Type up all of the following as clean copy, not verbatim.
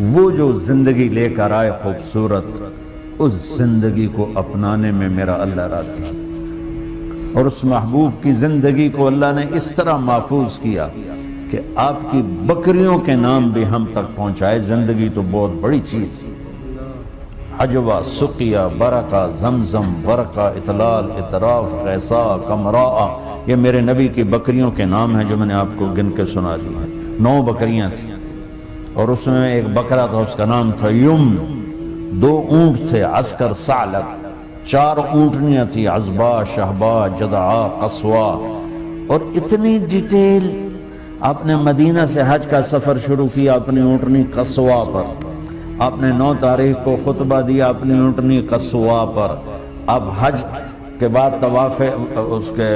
وہ جو زندگی لے کر آئے خوبصورت، اس زندگی کو اپنانے میں میرا اللہ راضی ہے، اور اس محبوب کی زندگی کو اللہ نے اس طرح محفوظ کیا کہ آپ کی بکریوں کے نام بھی ہم تک پہنچائے۔ زندگی تو بہت بڑی چیز ہے، حجوہ، سقیہ، برکہ، زمزم، برکہ، اطلال، اطراف، غیثا، کمراء، یہ میرے نبی کی بکریوں کے نام ہیں جو میں نے آپ کو گن کے سنا دی ہیں۔ 9 بکریاں تھیں، اور اس میں ایک بکرا تھا، اس کا نام تھا یم، 2 اونٹ تھے، عسکر، ثعلب، 4 اونٹنیاں تھیں، عزبا، شہبا، جدعا، قصوا، اور اتنی ڈیٹیل۔ آپ نے مدینہ سے حج کا سفر شروع کیا اپنی اونٹنی قصوا پر، آپ نے 9 تاریخ کو خطبہ دیا اپنی اونٹنی قصوا پر، اب حج کے بعد طواف، اس کے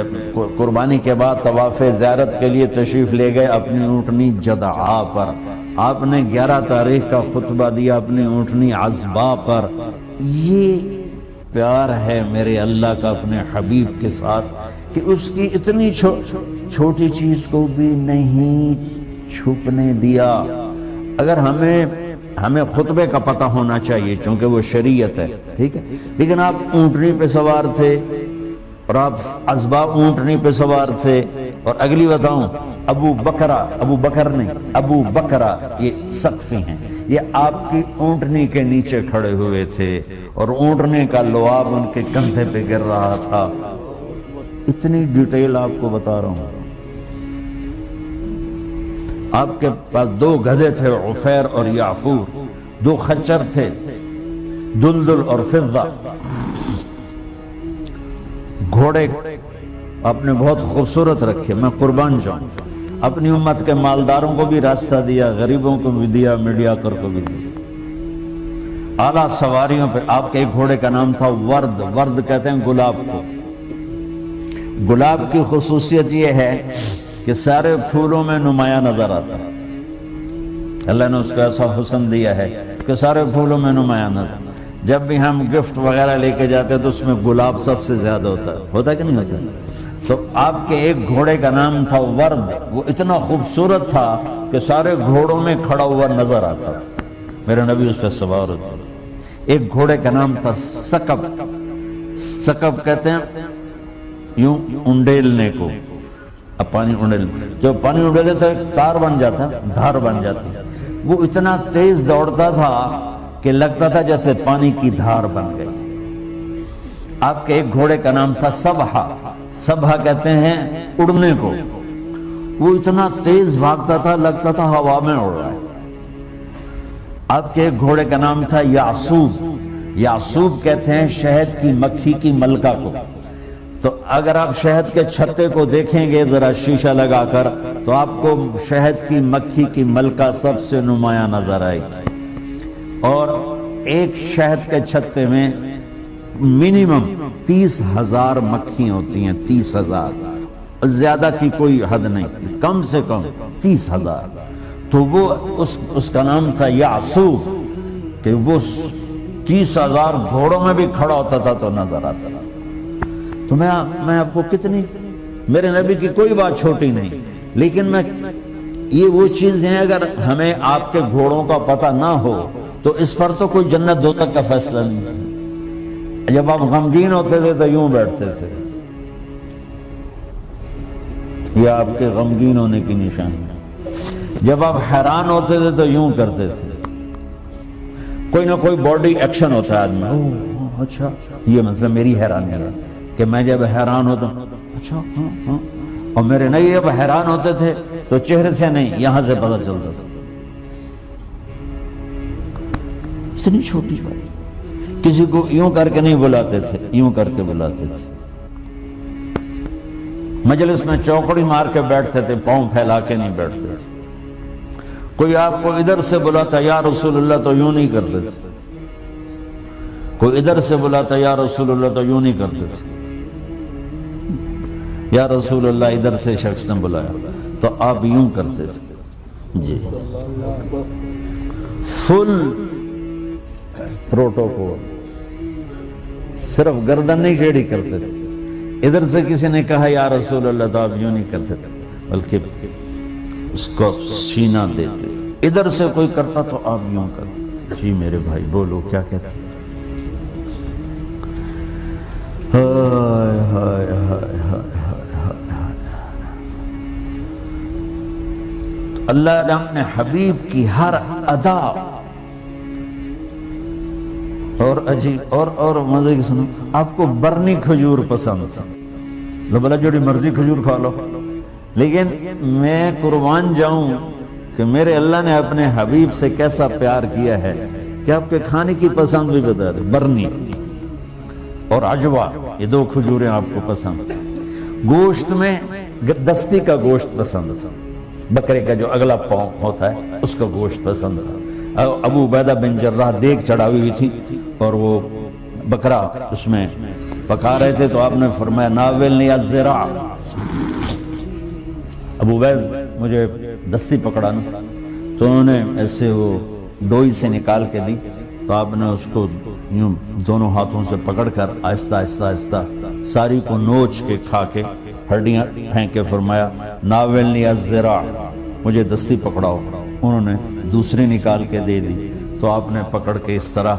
قربانی کے بعد طواف زیارت کے لیے تشریف لے گئے اپنی اونٹنی جدعا پر، آپ نے 11 تاریخ کا خطبہ دیا اپنی اونٹنی عزبا پر۔ یہ پیار ہے میرے اللہ کا اپنے حبیب کے ساتھ کہ اس کی اتنی چھوٹی چیز کو بھی نہیں چھپنے دیا۔ اگر ہمیں خطبے کا پتہ ہونا چاہیے چونکہ وہ شریعت ہے، ٹھیک ہے، لیکن آپ اونٹنی پہ سوار تھے، اور آپ عزبا اونٹنی پہ سوار تھے، اور اگلی بتاؤں، ابو بکرہ یہ سقفی ہیں، یہ آپ کی اونٹنی کے نیچے کھڑے ہوئے تھے، اور اونٹنی کا لعاب ان کے کندھے پہ گر رہا تھا۔ اتنی ڈیٹیل آپ کو بتا رہا ہوں۔ آپ کے پاس 2 گدھے تھے، عفیر اور یعفور، 2 خچر تھے، دلدل اور فضہ، گھوڑے آپ نے بہت خوبصورت رکھے، میں قربان جاؤں۔ اپنی امت کے مالداروں کو بھی راستہ دیا، غریبوں کو بھی دیا، میڈیا کر کو بھی دیا۔ اعلیٰ سواریوں پہ آپ کے ایک گھوڑے کا نام تھا ورد، ورد کہتے ہیں گلاب کو۔ گلاب کی خصوصیت یہ ہے کہ سارے پھولوں میں نمایاں نظر آتا ہے، اللہ نے اس کو ایسا حسن دیا ہے کہ سارے پھولوں میں نمایاں نظر۔ جب بھی ہم گفٹ وغیرہ لے کے جاتے ہیں تو اس میں گلاب سب سے زیادہ ہوتا ہے کہ نہیں ہوتا؟ تو آپ کے ایک گھوڑے کا نام تھا ورد، وہ اتنا خوبصورت تھا کہ سارے گھوڑوں میں کھڑا ہوا نظر آتا تھا، میرے نبی اس پہ سوار ہوتے تھے۔ ایک گھوڑے کا نام تھا سکب، سکب کہتے ہیں یوں انڈیلنے کو، اب پانی انڈیل، جو پانی انڈیلے تو ایک تار بن جاتا، دھار بن جاتی، وہ اتنا تیز دوڑتا تھا کہ لگتا تھا جیسے پانی کی دھار بن گئی۔ آپ کے ایک گھوڑے کا نام تھا سبحہ، سبحہ کہتے ہیں اڑنے کو، وہ اتنا تیز بھاگتا تھا لگتا تھا ہوا میں اڑ رہا ہے۔ آپ کے ایک گھوڑے کا نام تھا یعصوب، یعصوب کہتے ہیں شہد کی مکھی کی ملکہ کو۔ تو اگر آپ شہد کے چھتے کو دیکھیں گے ذرا شیشہ لگا کر تو آپ کو شہد کی مکھی کی ملکہ سب سے نمایاں نظر آئے گی، اور ایک شہد کے چھتے میں منیمم 30,000 مکھی ہوتی ہیں، 30,000، زیادہ کی کوئی حد نہیں، کم سے کم 30,000۔ تو وہ اس کا نام تھا یعصوب، کہ وہ 30,000 گھوڑوں میں بھی کھڑا ہوتا تھا تو نظر آتا تھا۔ تو میں آپ کو کتنی، میرے نبی کی کوئی بات چھوٹی نہیں، لیکن یہ وہ چیز ہے اگر ہمیں آپ کے گھوڑوں کا پتہ نہ ہو تو اس پر تو کوئی جنت دوزخ کا فیصلہ نہیں۔ جب آپ غمگین ہوتے تھے تو یوں بیٹھتے تھے، یہ آپ کے غمگین ہونے کی نشانی ہے۔ جب آپ حیران ہوتے تھے تو یوں کرتے تھے، کوئی نہ کوئی باڈی ایکشن ہوتا ہے آدمی، اچھا یہ مطلب میری حیرانی ہے کہ میں جب حیران ہوتا ہوں، اچھا ہاں، اور میرے نبی جب حیران ہوتے تھے تو چہرے سے نہیں یہاں سے پتہ چلتا تھا۔ اتنی چھوٹی بات، کسی کو یوں کر کے نہیں بلاتے تھے، یوں کر کے بلاتے تھے۔ مجلس میں چوکڑی مار کے بیٹھتے تھے، پاؤں پھیلا کے نہیں بیٹھتے تھے۔ کوئی آپ کو ادھر سے بلاتا یا رسول اللہ تو یوں نہیں کرتے تھے، کوئی ادھر سے بلاتا یا رسول اللہ تو یوں نہیں کرتے تھے، یا رسول اللہ ادھر سے شخص نے بلایا تو آپ یوں کرتے تھے۔ جی فل پروٹوکول، صرف گردن نہیں ٹیڑھی کرتے تھے، ادھر سے کسی نے کہا یا رسول اللہ تو آپ یوں نہیں کرتے تھے بلکہ اس کو سینہ دیتے تھے۔ ادھر سے کوئی کرتا تو آپ یوں کر. جی میرے بھائی بولو کیا کہتے ہیں. ہائے ہائے ہائے ہائے. اللہ نے اپنے حبیب کی ہر ادا اور عجیب اور مزے کی سنو. آپ کو برنی کھجور پسند تھا، لو بلا جوڑی مرضی کھجور کھا لو، لیکن میں قربان جاؤں کہ میرے اللہ نے اپنے حبیب سے کیسا پیار کیا ہے کہ آپ کے کھانے کی پسند بھی بتا دے. برنی اور عجوا، یہ دو کھجوریں آپ کو پسند. گوشت میں دستی کا گوشت پسند تھا، بکرے کا جو اگلا پاؤں ہوتا ہے اس کا گوشت پسند تھا. ابو عبیدہ بن جراح دیگ چڑھائی ہوئی تھی اور وہ بکرا اس میں پکا رہے تھے تو آپ نے فرمایا ناولنی الذراع. ابو عبید مجھے دستی پکڑانا، تو انہوں نے ایسے وہ ڈوئی سے نکال کے دی تو آپ نے اس کو یوں دونوں ہاتھوں سے پکڑ کر آہستہ آہستہ آہستہ ساری کو نوچ کے کھا کے ہڈیاں پھینک کے فرمایا ناولنی الذراع، مجھے دستی پکڑاؤ. انہوں نے دوسری نکال کے دے دی تو آپ نے پکڑ کے اس طرح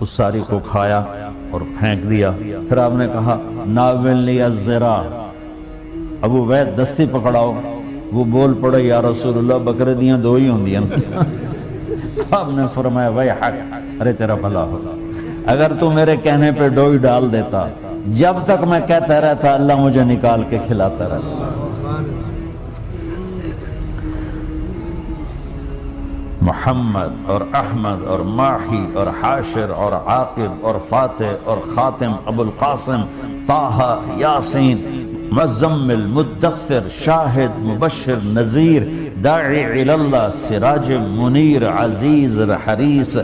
اس ساری کو کھایا اور پھینک دیا. پھر آپ نے کہا ناولنی الذراع، ابو عبید دستی پکڑاؤ. وہ بول پڑے یا رسول اللہ بکرے دیاں دو ہی ہوں دیاں. تو آپ نے فرمایا وای حق، ارے تیرا بھلا ہو، اگر تو میرے کہنے پہ ڈوئی ڈال دیتا، جب تک میں کہتا رہتا اللہ مجھے نکال کے کھلاتا رہتا. محمد اور احمد اور ماہی اور حاشر اور عاقب اور فاتح اور خاتم، ابو القاسم، طہ، یاسین، مزمل، مدثر، شاہد، مبشر، نذیر، داعی اللہ، سراج منیر، عزیز، حریص،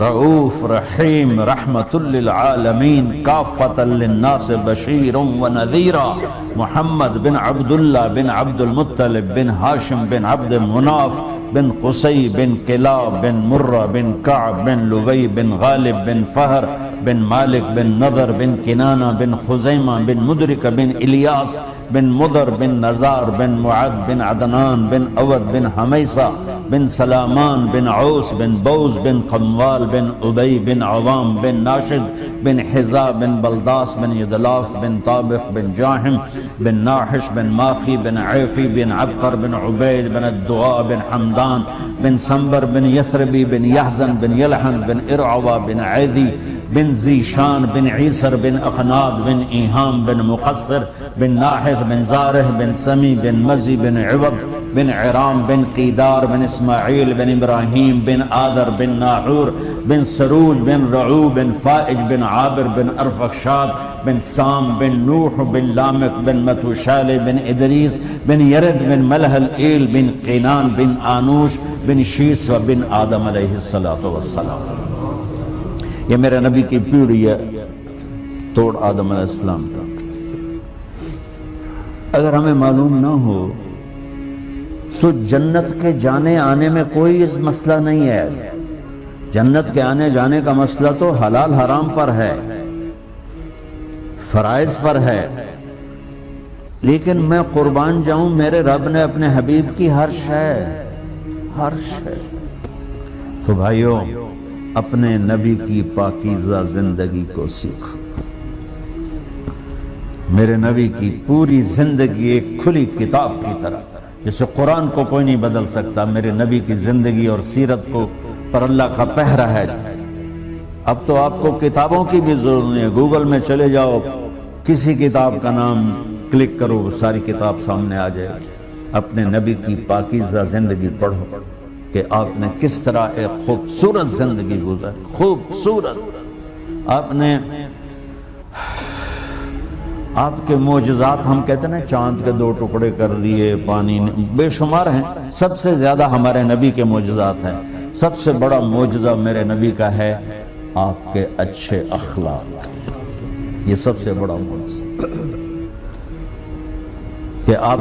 رؤوف، رحیم، رحمت للعالمین، کافۃ للناس، بشیر و نذیرا. محمد بن عبداللہ بن عبد المطلب بن ہاشم بن عبد مناف بن قصی بن کلاب بن مرہ بن کعب بن لوی بن غالب بن فہر بن مالک بن نضر بن کنانہ بن خزیمہ بن مدرک بن الیاس بن مدر بن نزار بن معد بن عدنان بن اود بن حمیسہ بن سلامان بن عوس بن بوز بن قموال بن ابی بن عوام بن ناشد بن حزا بن بلداس بن یدلاف بن طابق بن جاہم بن ناحش بن ماخی بن عیفی بن عبقر بن عبید بن الدغاء بن حمدان بن سنبر بن یثربی بن یحزن بن یلحن بن ارعوا بن عیدی بن زیشان بن عیسر بن اخناد بن ایہام بن مقصر بن ناحث بن زارح بن سمی بن مزی بن عوض بن عرام بن قیدار بن اسماعیل بن ابراہیم بن آدر بن ناحور بن سروج بن رعو بن فائج بن عابر بن ارفخشاد بن سام بن نوح بن لامک بن متوشال بن ادریس بن یرد بن ملح الایل بن قینان بن آنوش بن شیس و بن آدم علیہ السلام. یہ میرے نبی کی پیڑھی ہے توڑ آدم علیہ السلام تک. اگر ہمیں معلوم نہ ہو تو جنت کے جانے آنے میں کوئی مسئلہ نہیں ہے. جنت کے آنے جانے کا مسئلہ تو حلال حرام پر ہے، فرائض پر ہے. لیکن میں قربان جاؤں میرے رب نے اپنے حبیب کی ہر شے. تو بھائیوں اپنے نبی کی پاکیزہ زندگی کو سیکھو. میرے نبی کی پوری زندگی ایک کھلی کتاب کی طرح، جسے قرآن کو کوئی نہیں بدل سکتا. میرے نبی کی زندگی اور سیرت کو پر اللہ کا پہرا ہے. اب تو آپ کو کتابوں کی بھی ضرورت نہیں ہے. گوگل میں چلے جاؤ، کسی کتاب کا نام کلک کرو، ساری کتاب سامنے آ جائے. اپنے نبی کی پاکیزہ زندگی پڑھو کہ آپ نے کس طرح ایک خوبصورت زندگی گزاری. خوبصورت. آپ کے معجزات، ہم کہتے ہیں چاند کے 2 ٹکڑے کر دیے، پانی بے شمار ہیں. سب سے زیادہ ہمارے نبی کے معجزات ہیں. سب سے بڑا معجزہ میرے نبی کا ہے آپ کے اچھے اخلاق. یہ سب سے بڑا معجزہ کہ آپ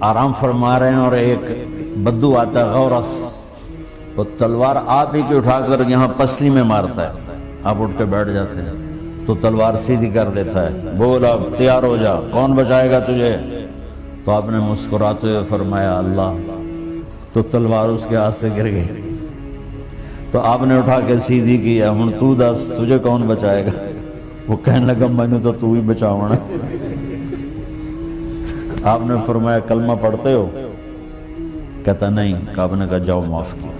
آرام فرما رہے ہیں اور ایک بدو آتا ہے غورس، وہ تلوار آپ ہی کی اٹھا کر یہاں پسلی میں مارتا ہے. آپ اٹھ کے بیٹھ جاتے ہیں تو تلوار سیدھی کر دیتا ہے. بول اب تیار ہو جا، کون بچائے گا تجھے؟ تو آپ نے مسکراتے ہوئے فرمایا اللہ تو تلوار اس کے ہاتھ سے گر گئی. تو آپ نے اٹھا کے سیدھی کیا, ہن تو دس تجھے کون بچائے گا؟ وہ کہنے لگا میں نے تو ہی بچاونا. آپ نے فرمایا کلمہ پڑھتے ہو؟ کہتا نہیں. آپ نے کہا جاؤ معاف کیا.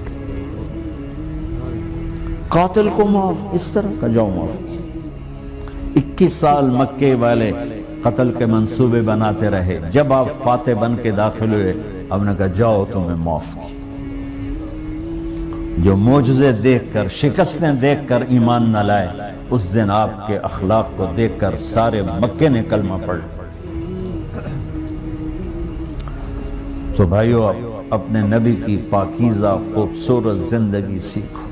قاتل کو معاف, اس طرح کا جاؤ معاف کیا. 21 سال مکے والے قتل کے منصوبے بناتے رہے. جب آپ فاتح بن کے داخل ہوئے, آپ نے کہا جاؤ تمہیں معاف کیا. جو معجزے دیکھ کر, شکستیں دیکھ کر ایمان نہ لائے, اس دن آپ کے اخلاق کو دیکھ کر سارے مکے نے کلمہ پڑھ. تو بھائیو, اپنے نبی کی پاکیزہ خوبصورت زندگی سیکھو.